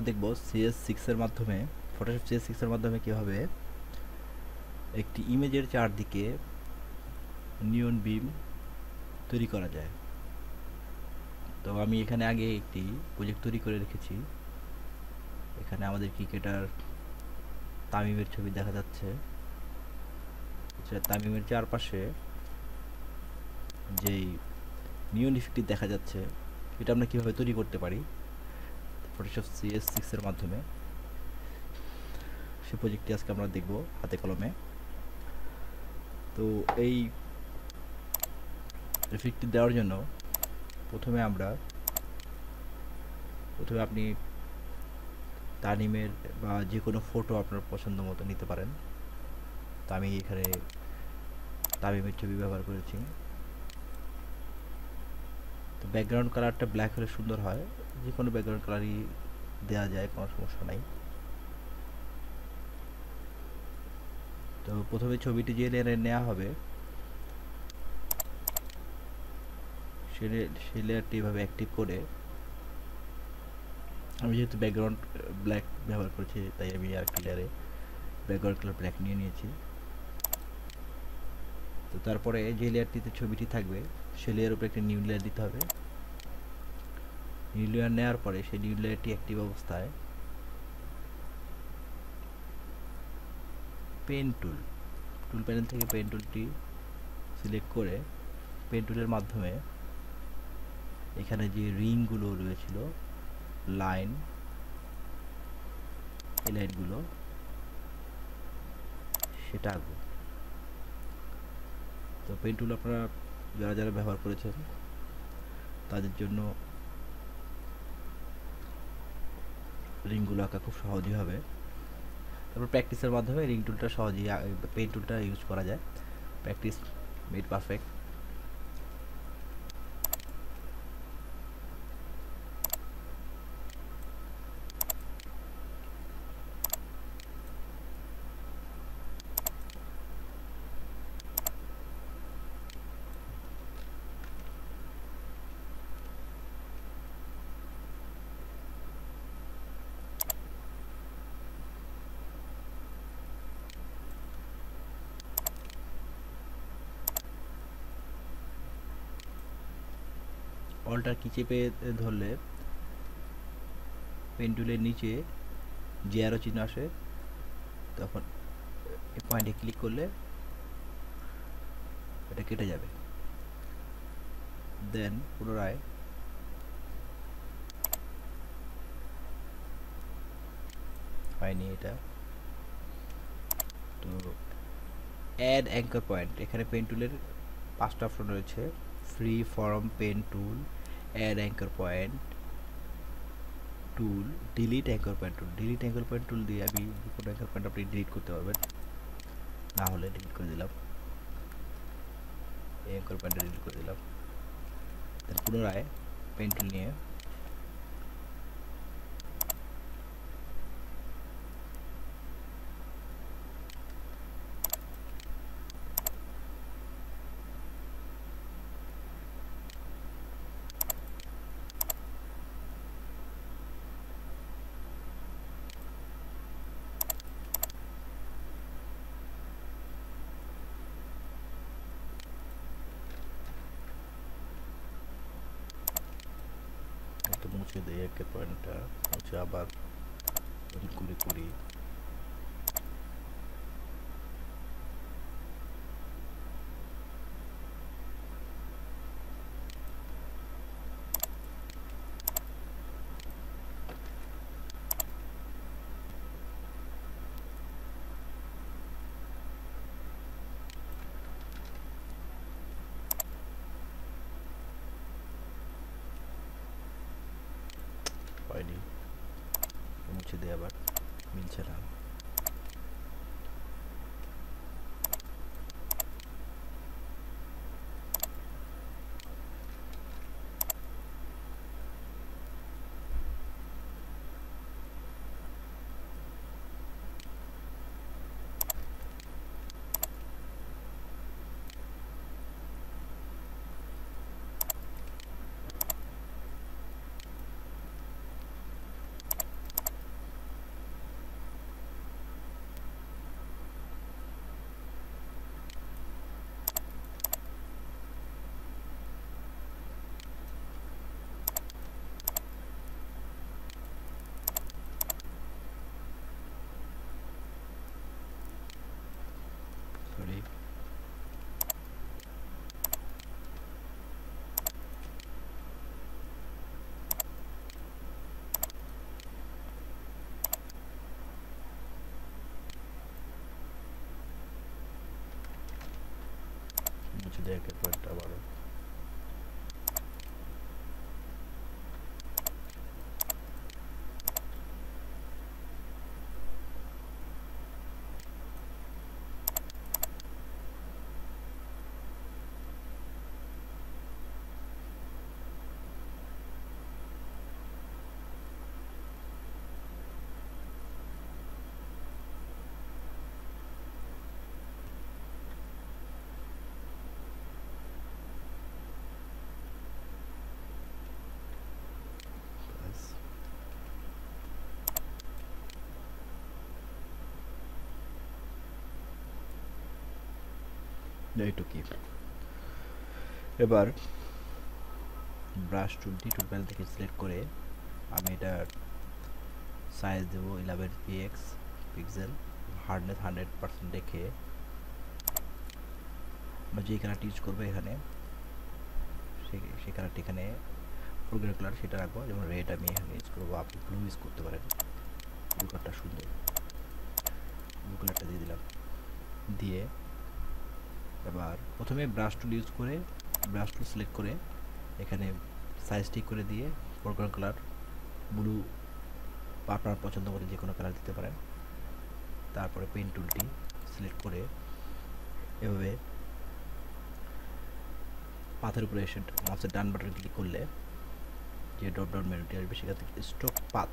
দেখব CS6 এর মাধ্যমে, ফটোশপ CS6 এর মাধ্যমে কীভাবে একটি ইমেজের চারদিকে নিয়ন বিম তৈরি করা যায়। তো আমি এখানে আগে একটি প্রজেক্ট তৈরি করে রেখেছি। এখানে আমাদের ক্রিকেটার তামিমের ছবি দেখা যাচ্ছে। তামিমের চারপাশে যেই নিয়ন ইফেক্টটি দেখা যাচ্ছে, এটা আমরা কীভাবে তৈরি করতে পারি ফটোশপ CS6 এর মাধ্যমে, সেই প্রজেক্টটি আজকে আমরা দেখব হাতে কলমে। তো এই ইফেক্টটি দেওয়ার জন্য প্রথমে আপনি তামিমের বা যে কোনো ফটো আপনার পছন্দ মতো নিতে পারেন। তো আমি এখানে তামিমের ছবি ব্যবহার করেছি। তো ব্যাকগ্রাউন্ড কালারটা ব্ল্যাক হলে সুন্দর হয়, যে কোনো ব্যাকগ্রাউন্ড কালারই দেওয়া যায়, কোনো সমস্যা নাই। তো প্রথমে ছবিটি যে লেয়ারে নেওয়া হবে সেই লেয়ারটি এভাবে অ্যাক্টিভ করে, আমি যেহেতু ব্যাকগ্রাউন্ড ব্ল্যাক ব্যবহার করেছি তাই আমি আরেকটি লেয়ারে ব্যাকগ্রাউন্ড কালার ব্ল্যাক নিয়ে নিয়েছি। তো তারপরে যে লেয়ারটিতে ছবিটি থাকবে সেই লেয়ারের উপরে একটি নিউ লেয়ার দিতে হবে। নিউ লেয়ার নেওয়ার পরে সেই নিউ লেয়ারটি অ্যাক্টিভ অবস্থায় পেন টুল প্যানেল থেকে পেন টুলটি সিলেক্ট করে পেন টুলের মাধ্যমে এখানে যে রিংগুলো রয়েছিল, লাইন, এই লাইনগুলো সেটা আঁকবো। তো পেন টুল আপনারা যারা যারা ব্যবহার করেছেন তাদের জন্য রিংগুলো আঁকা খুব সহজই হবে। তারপর প্র্যাকটিসের মাধ্যমে রিং টুলটা সহজেই পেন টুলটা ইউজ করা যায়। Practice made perfect. অল্টার কি চেপে ধরলে পেন টুলের নিচে যে অ্যারো চিহ্ন আসে, তখন এই পয়েন্টে ক্লিক করলে এটা কেটে যাবে। দেন পুনরায় হয়নি এটা। তো অ্যাড অ্যাঙ্কার পয়েন্ট, এখানে পেন টুলের 5টা অপশন রয়েছে: free form, pen tool, add anchor point tool, delete anchor point tool. Delete anchor point tool দিয়ে আমি কোনো অ্যাঙ্কার পয়েন্ট আপনি ডিলিট করতে পারবেন, না হলে ডিলিট করে দিলাম। এই অ্যাঙ্কার পয়েন্টটা ডিলিট করে দিলাম। দেন পুনরায় পেন টুল নিয়ে একটু মুছে দিই অ্যাঙ্কার পয়েন্টটা, মুছে আবার নতুন করে করি। হয়নি, মুছে দিই আবার, মিলছে না। একের পর একটা আবারও এইটুকুই। এবার ব্রাশ টুলটি টুল প্যানেল থেকে সিলেক্ট করে আমি এটার সাইজ দেবো 11 px পিক্সেল, হার্ডনেস 100% রেখে আমরা যে কালারটি ইউজ করবো এখানে সেই কালারটি এখানে ফোরগ্রাউন্ড কালার সেটা রাখবো, যেমন রেড আমি এখানে ইউজ করবো, আপনি ব্লু ইউজ করতে পারেন। ব্লু কালারটা সুন্দর, ব্লু কালারটা দিয়ে দিলাম। দিয়ে এবার প্রথমে ব্রাশ টুল ইউজ করে ব্রাশ টুল সিলেক্ট করে এখানে সাইজ ঠিক করে দিয়ে ফোরগ্রাউন্ড কালার ব্লু বা আপনার পছন্দ করে যে কোনো কালার দিতে পারেন। তারপরে পেন টুলটি সিলেক্ট করে এভাবে পাথের উপরে এসে মাউসের ডান বাটন ক্লিক করলে যে ড্রপ ডাউন মেনুটি আসবে সেখান থেকে স্ট্রোক পাথ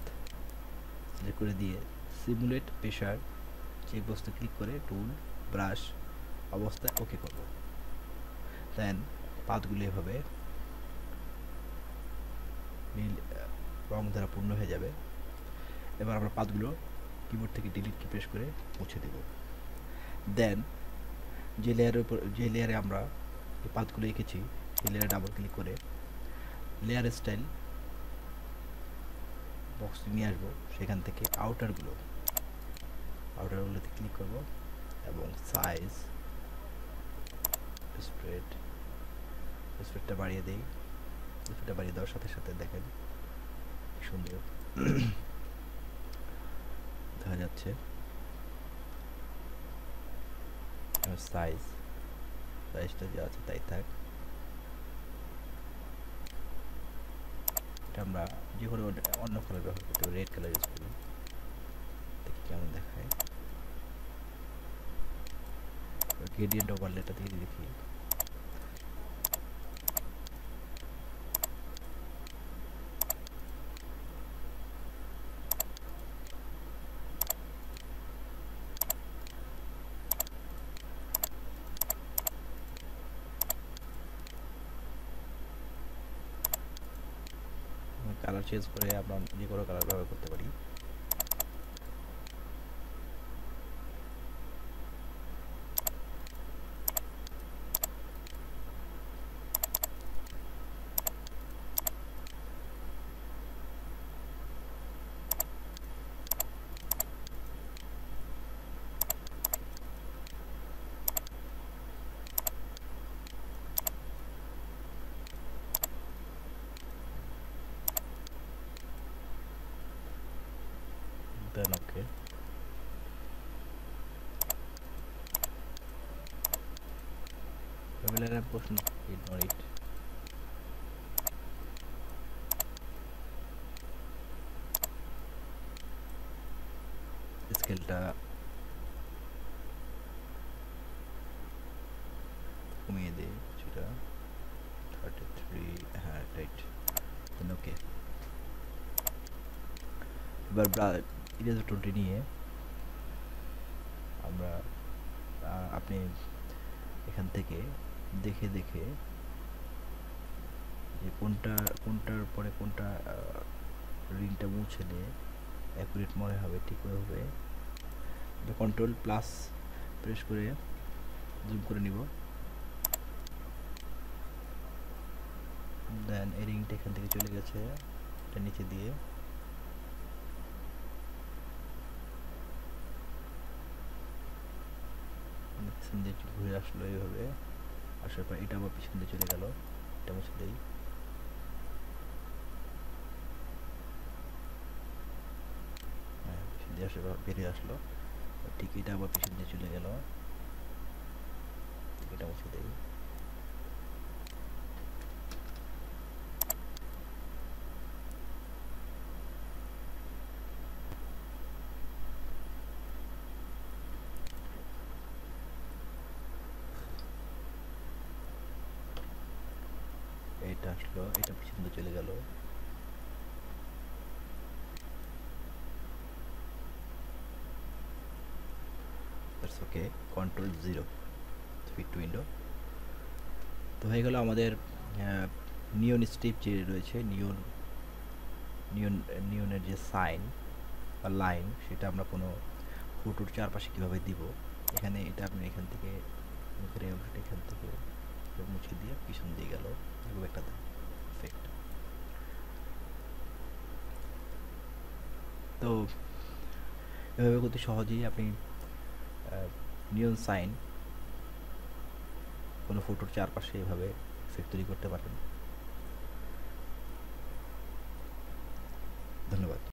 সিলেক্ট করে দিয়ে সিমুলেট প্রেশার চেক বক্সে ক্লিক করে টুল ব্রাশ অবস্থায় ওকে করব। দেন পাথগুলো এভাবে নীল রং দ্বারা পূর্ণ হয়ে যাবে। এবার আমরা পাথগুলো কিবোর্ড থেকে ডিলিট কি প্রেস করে মুছে দেব। দেন যে লেয়ারে আমরা এই পাথগুলো এঁকেছি সেই লেয়ারে ডাবল ক্লিক করে লেয়ার স্টাইল বক্স নিয়ে আসবো, সেখান থেকে আউটারগুলোতে ক্লিক করব এবং সাইজ স্প্রেডটা বাড়িয়ে দেই। স্প্রেডটা বাড়িয়ে দেওয়ার সাথে সাথে দেখেন সুন্দর দেখা যাচ্ছে। সাইজটা যা আছে তাই থাক। এটা আমরা যে কোনো অন্য কালার ব্যবহার করতে পারি, রেড কালার ইউজ করি, দেখি কেমন দেখায়। গ্রেডিয়েন্ট ওভারলেটা দিয়ে দেখি। কালার চেঞ্জ করে আমরা যে কোনো কালার ব্যবহার করতে পারি। Then okay. Familiar portion, ignore it. স্কেলটা কমিয়ে দিই, সেটা 33, হ্যাঁ রাইট। ওকে, এবার ইরেজার টুলটি নিয়ে আমরা আপনি এখান থেকে দেখে দেখে যে কোনটার পরে কোনটা রিংটা মুছে দিয়ে অ্যাকুরেট মনে হবে ঠিক ওইভাবে কন্ট্রোল প্লাস প্রেস করে জুম করে নিব। দেন এই রিংটা এখান থেকে চলে গেছে, এটা নিচে দিয়ে পিছন দিয়ে ঘুরে আসলো এইভাবে, আসার পর এটা আবার পিছন দিয়ে চলে গেল, এটা মুছে দেই। হ্যাঁ, পিছন দিয়ে আসলে বেরিয়ে আসলো, ঠিক এটা আবার পিছন দিয়ে চলে গেল, এটা মুছে দেই। আসলো, এটা পিছনে চলে গেল। That's okay, Ctrl 0 fit to window. তো হয়ে গেল আমাদের নিয়ন স্ট্রিপ যে রয়েছে, নিয়ন নিয়ন নিয়নের যে সাইন বা লাইন, সেটা আমরা কোনো ফটোর চারপাশে কীভাবে দিব। এখানে এটা আপনি এখান থেকে মুখের এই অংশটা এখান থেকে মুছে দিয়ে পিছন দিয়ে গেল, এরকম একটা এফেক্ট। তো এভাবে করতে সহজেই আপনি নিয়ন সাইন কোনো ফটোর চারপাশে এভাবে এফেক্ট তৈরি করতে পারেন।